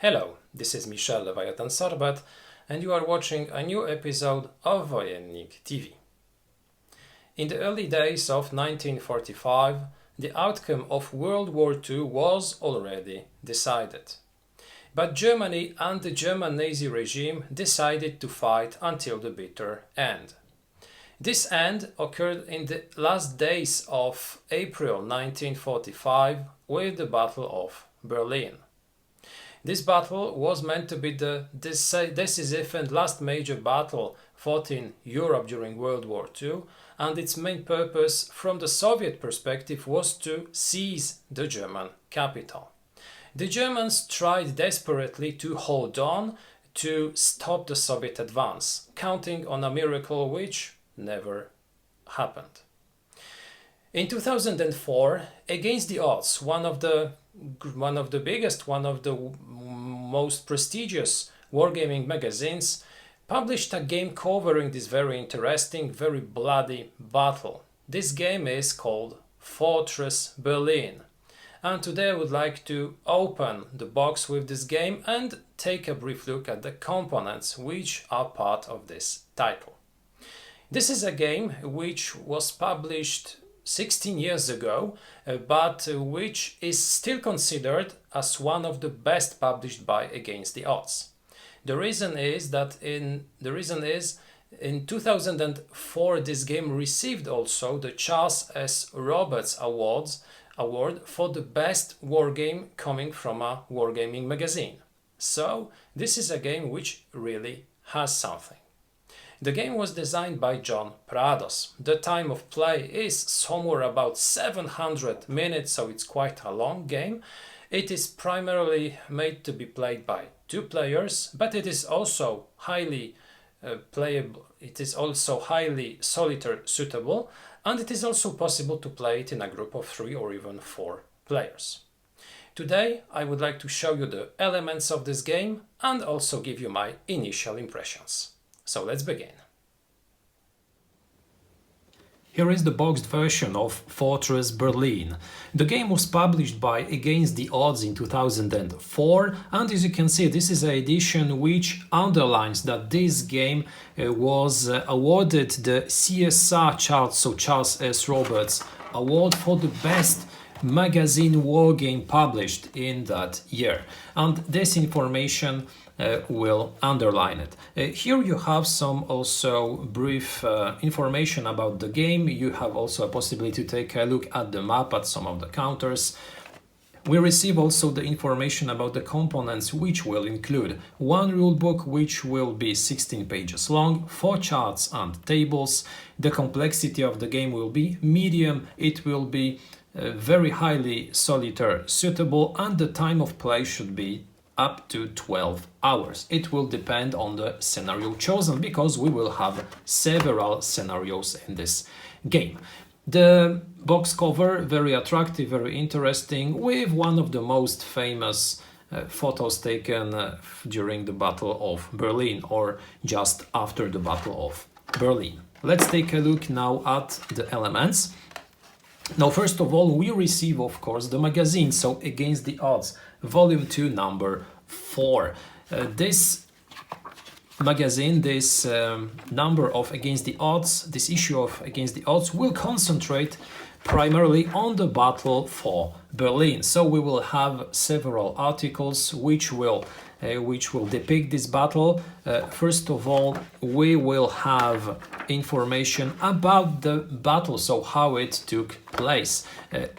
Hello, this is Michel Leviathan Sorbat, and you are watching a new episode of Wojennik TV. In the early days of 1945, the outcome of World War II was already decided. But Germany and the German Nazi regime decided to fight until the bitter end. This end occurred in the last days of April 1945 with the Battle of Berlin. This battle was meant to be the decisive and last major battle fought in Europe during World War II, and its main purpose from the Soviet perspective was to seize the German capital. The Germans tried desperately to hold on to stop the Soviet advance, counting on a miracle which never happened. In 2004, against the odds, one of the biggest, one of the most prestigious wargaming magazines published a game covering this very interesting, very bloody battle. This game is called Fortress Berlin. And today I would like to open the box with this game and take a brief look at the components which are part of this title. This is a game which was published 16 years ago, but which is still considered as one of the best published by Against the Odds. The reason is in 2004 this game received also the Charles S. Roberts Award for the best wargame coming from a wargaming magazine. So this is a game which really has something. The game was designed by John Prados. The time of play is somewhere about 700 minutes, so it's quite a long game. It is primarily made to be played by 2 players, but it is also highly playable. It is also highly solitaire suitable, and it is also possible to play it in a group of 3 or even 4 players. Today I would like to show you the elements of this game and also give you my initial impressions. So let's begin. Here is the boxed version of Fortress Berlin. The game was published by Against the Odds in 2004, and as you can see, this is an edition which underlines that this game was awarded the CSR Charles S. Roberts Award for the best magazine wargame published in that year. And this information will underline it. Here you have some also brief information about the game. You have also a possibility to take a look at the map, at some of the counters. We receive also the information about the components, which will include 1 rulebook which will be 16 pages long, 4 charts and tables. The complexity of the game will be medium. It will be very highly solitaire suitable, and the time of play should be up to 12 hours. It will depend on the scenario chosen, because we will have several scenarios in this game. The box cover, very attractive, very interesting, with one of the most famous photos taken during the Battle of Berlin, or just after the Battle of Berlin. Let's take a look now at the elements. Now, first of all, we receive, of course, the magazine, so Against the Odds, Volume 2, number 4. This magazine, this number of Against the Odds, this issue of Against the Odds will concentrate primarily on the Battle for Berlin. So we will have several articles which will depict this battle. First of all, we will have information about the battle, so how it took place.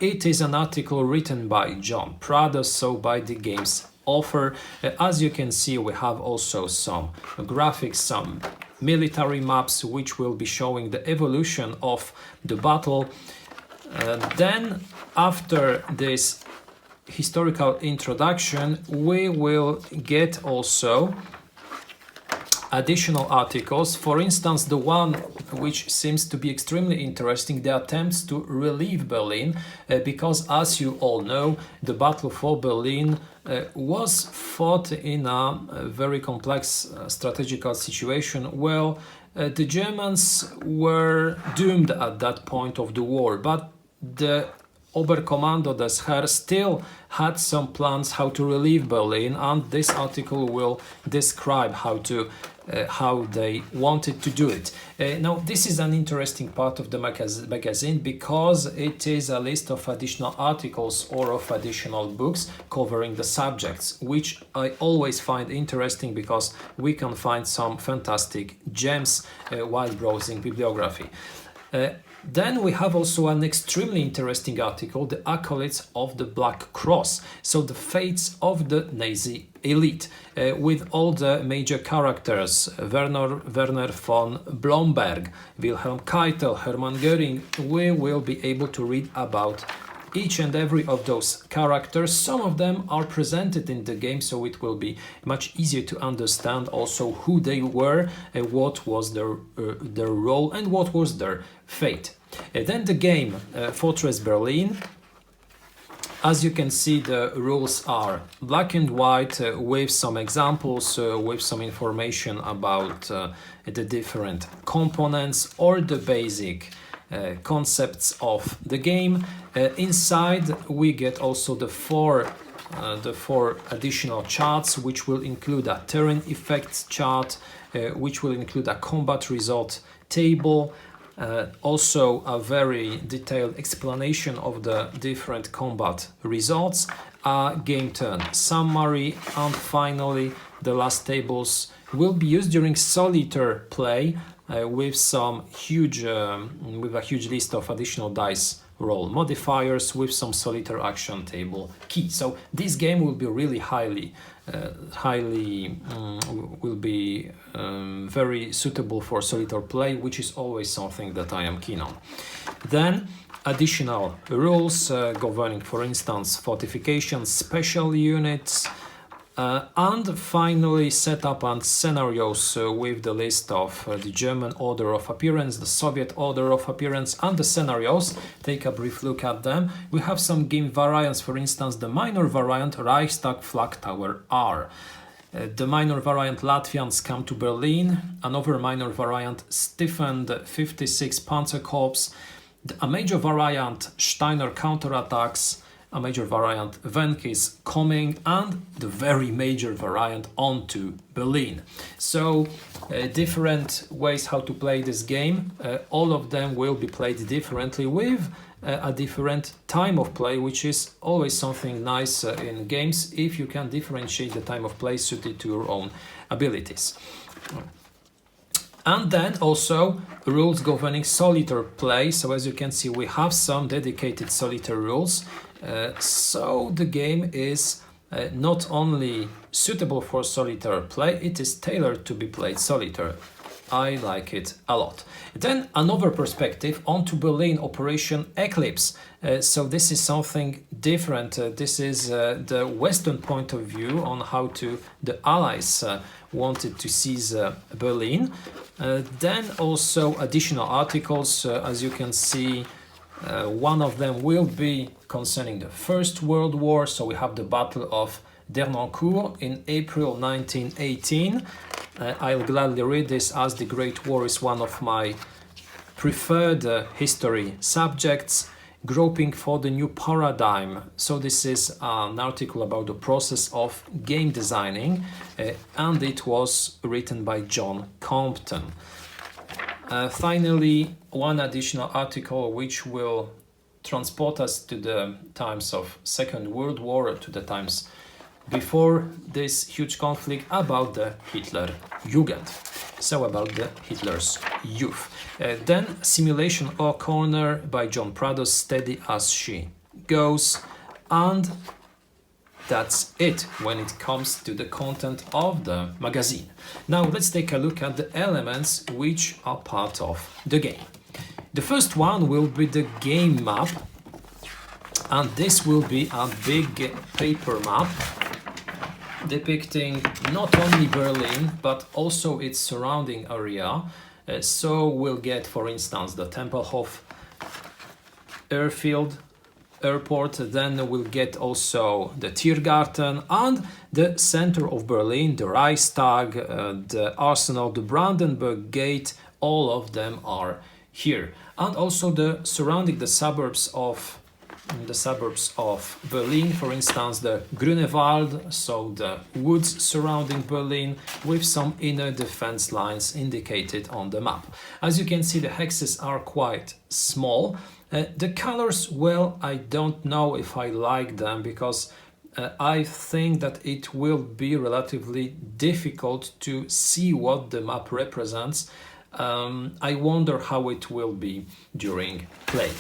It is an article written by John Prados, so by the game's author. As you can see, we have also some graphics, some military maps, which will be showing the evolution of the battle. Then, after this historical introduction, we will get also additional articles. For instance, the one which seems to be extremely interesting, the attempts to relieve Berlin, because as you all know, the Battle for Berlin was fought in a very complex strategical situation. Well, the Germans were doomed at that point of the war, but the Oberkommando des Heer still had some plans how to relieve Berlin, and this article will describe how they wanted to do it. Now, this is an interesting part of the magazine because it is a list of additional articles or of additional books covering the subjects, which I always find interesting because we can find some fantastic gems while browsing bibliography. Then we have also an extremely interesting article, The Acolytes of the Black Cross, so the fates of the Nazi elite, with all the major characters, Werner von Blomberg, Wilhelm Keitel, Hermann Göring. We will be able to read about each and every of those characters. Some of them are presented in the game, so it will be much easier to understand also who they were, what was their role and what was their fate. Then the game, Fortress Berlin. As you can see, the rules are black and white with some examples, with some information about the different components or the basic concepts of the game. Inside we get also the four additional charts, which will include a terrain effects chart, which will include a combat result table, also a very detailed explanation of the different combat results, a game turn summary, and finally the last tables will be used during solitaire play with a huge list of additional dice roll modifiers with some solitaire action table key. So this game will be really very suitable for solitaire play, which is always something that I am keen on. Then additional rules governing, for instance, fortifications, special units, and finally setup and scenarios with the list of the German order of appearance, the Soviet order of appearance, and the scenarios. Take a brief look at them. We have some game variants, for instance, the minor variant Reichstag Flag Tower R. The minor variant Latvians come to Berlin, another minor variant stiffened 56 Panzer Corps, a major variant Steiner counterattacks, a major variant Venki's coming, and the very major variant On to Berlin. So different ways how to play this game. All of them will be played differently with a different time of play, which is always something nice in games if you can differentiate the time of play suited to your own abilities. And then also rules governing solitaire play. So as you can see, we have some dedicated solitaire rules. So the game is not only suitable for solitaire play, it is tailored to be played solitaire. I like it a lot. Then another perspective, On to Berlin, Operation Eclipse. So this is something different. This is the Western point of view on how the Allies wanted to seize Berlin. Then also additional articles, as you can see. One of them will be concerning the First World War. So we have the Battle of Dernancourt in April 1918. I'll gladly read this, as the Great War is one of my preferred history subjects. Groping for the New Paradigm. So this is an article about the process of game designing, and it was written by John Compton. Finally, one additional article which will transport us to the times of Second World War, to the times before this huge conflict, about the Hitler Jugend, so about the Hitler's youth. Then Simulation or Corner by John Prados, Steady as She Goes, and that's it when it comes to the content of the magazine. Now let's take a look at the elements which are part of the game. The first one will be the game map, and this will be a big paper map depicting not only Berlin but also its surrounding area. So we'll get, for instance, the Tempelhof airport, then we'll get also the Tiergarten and the center of Berlin, the Reichstag, the Arsenal, the Brandenburg Gate. All of them are here, and also the surrounding the suburbs of the suburbs of Berlin, for instance, the Grunewald, so the woods surrounding Berlin, with some inner defense lines indicated on the map. As you can see, the hexes are quite small. The colors, well, I don't know if I like them, because I think that it will be relatively difficult to see what the map represents. I wonder how it will be during play.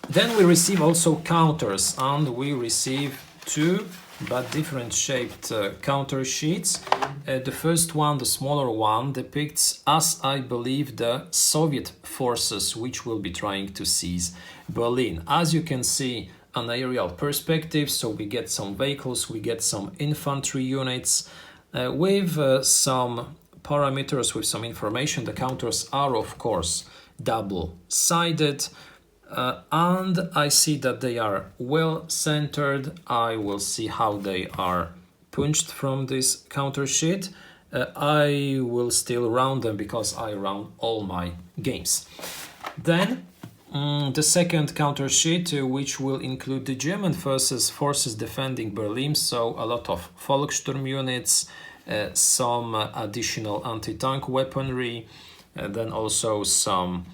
Then we receive also counters, and we receive two but different shaped counter sheets. The first one, the smaller one, depicts, as I believe, the Soviet forces which will be trying to seize Berlin. As you can see, an aerial perspective, so we get some vehicles, we get some infantry units with some parameters, with some information. The counters are, of course, double-sided. And I see that they are well centered. I will see how they are punched from this counter sheet. I will still round them because I round all my games. Then the second counter sheet, which will include the German forces defending Berlin, so a lot of Volkssturm units, some additional anti-tank weaponry, then also some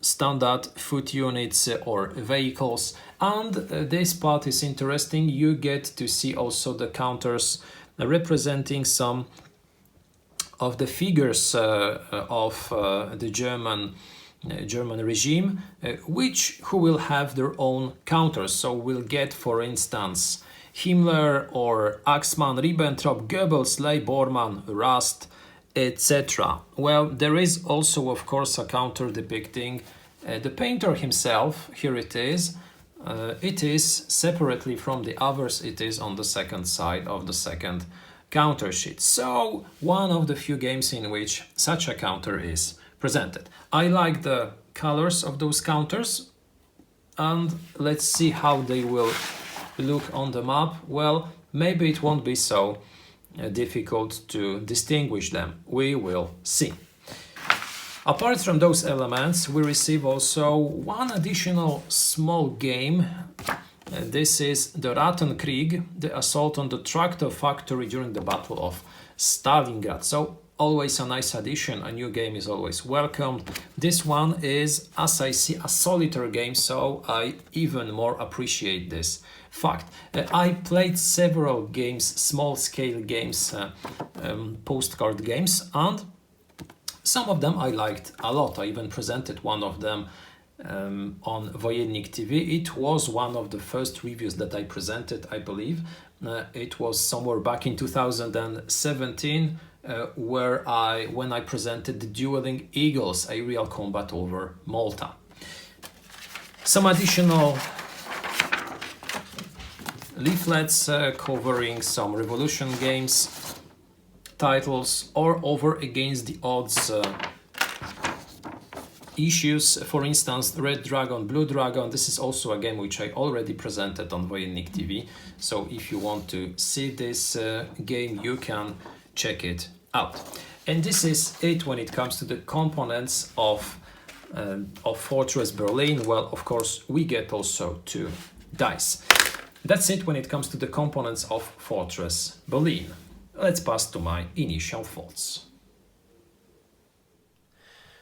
standard foot units or vehicles. And this part is interesting. You get to see also the counters representing some of the figures of the German regime, who will have their own counters. So we'll get, for instance, Himmler or Axmann, Ribbentrop, Goebbels, Ley, Bormann, Rast, etc. Well, there is also, of course, a counter depicting the painter himself. Here it is. It is separately from the others. It is on the second side of the second counter sheet. So one of the few games in which such a counter is presented. I like the colors of those counters, and let's see how they will look on the map. Well, maybe it won't be so difficult to distinguish them. We will see. Apart from those elements, we receive also one additional small game. This is the Rattenkrieg, the assault on the tractor factory during the Battle of Stalingrad. So always a nice addition, a new game is always welcomed. This one is, as I see, a solitaire game, so I even more appreciate this fact. I played several games, small-scale games, postcard games, and some of them I liked a lot. I even presented one of them on Wojennik TV. It was one of the first reviews that I presented, I believe. It was somewhere back in 2017, when I presented the Dueling Eagles, aerial combat over Malta. Some additional leaflets covering some Revolution games titles, or over against the odds issues. For instance, Red Dragon, Blue Dragon. This is also a game which I already presented on Wojennik TV. So if you want to see this game, you can check it out. And this is it when it comes to the components of Fortress Berlin. Well, of course, we get also 2 dice. That's it when it comes to the components of Fortress Berlin. Let's pass to my initial thoughts.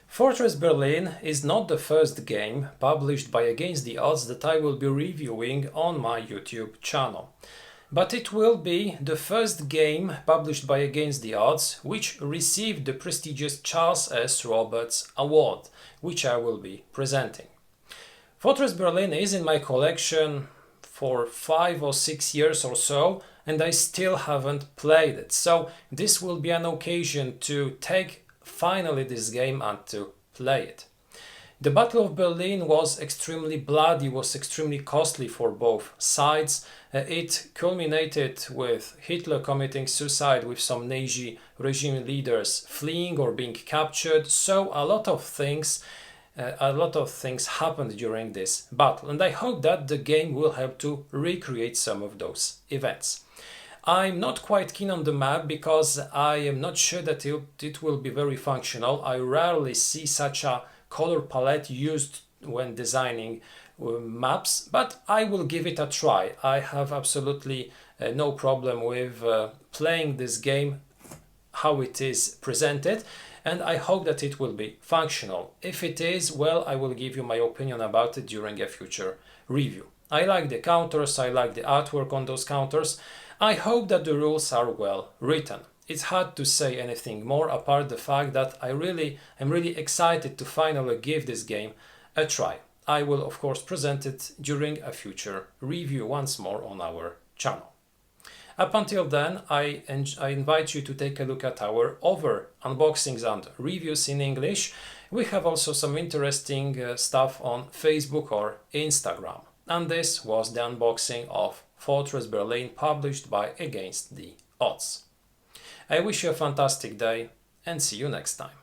Fortress Berlin is not the first game published by Against the Odds that I will be reviewing on my YouTube channel. But it will be the first game published by Against the Odds which received the prestigious Charles S. Roberts Award, which I will be presenting. Fortress Berlin is in my collection for 5 or 6 years or so, and I still haven't played it. So this will be an occasion to take finally this game and to play it. The Battle of Berlin was extremely bloody, was extremely costly for both sides. It culminated with Hitler committing suicide, with some Nazi regime leaders fleeing or being captured. So a lot of things happened during this battle, and I hope that the game will help to recreate some of those events. I'm not quite keen on the map because I am not sure that it will be very functional. I rarely see such a color palette used when designing maps, but I will give it a try. I have absolutely no problem with playing this game how it is presented, and I hope that it will be functional. If it is, well, I will give you my opinion about it during a future review. I like the counters, I like the artwork on those counters. I hope that the rules are well written. It's hard to say anything more apart the fact that I'm really excited to finally give this game a try. I will of course present it during a future review once more on our channel. Up until then, I invite you to take a look at our other unboxings and reviews in English. We have also some interesting stuff on Facebook or Instagram. And this was the unboxing of Fortress Berlin, published by Against the Odds. I wish you a fantastic day and see you next time.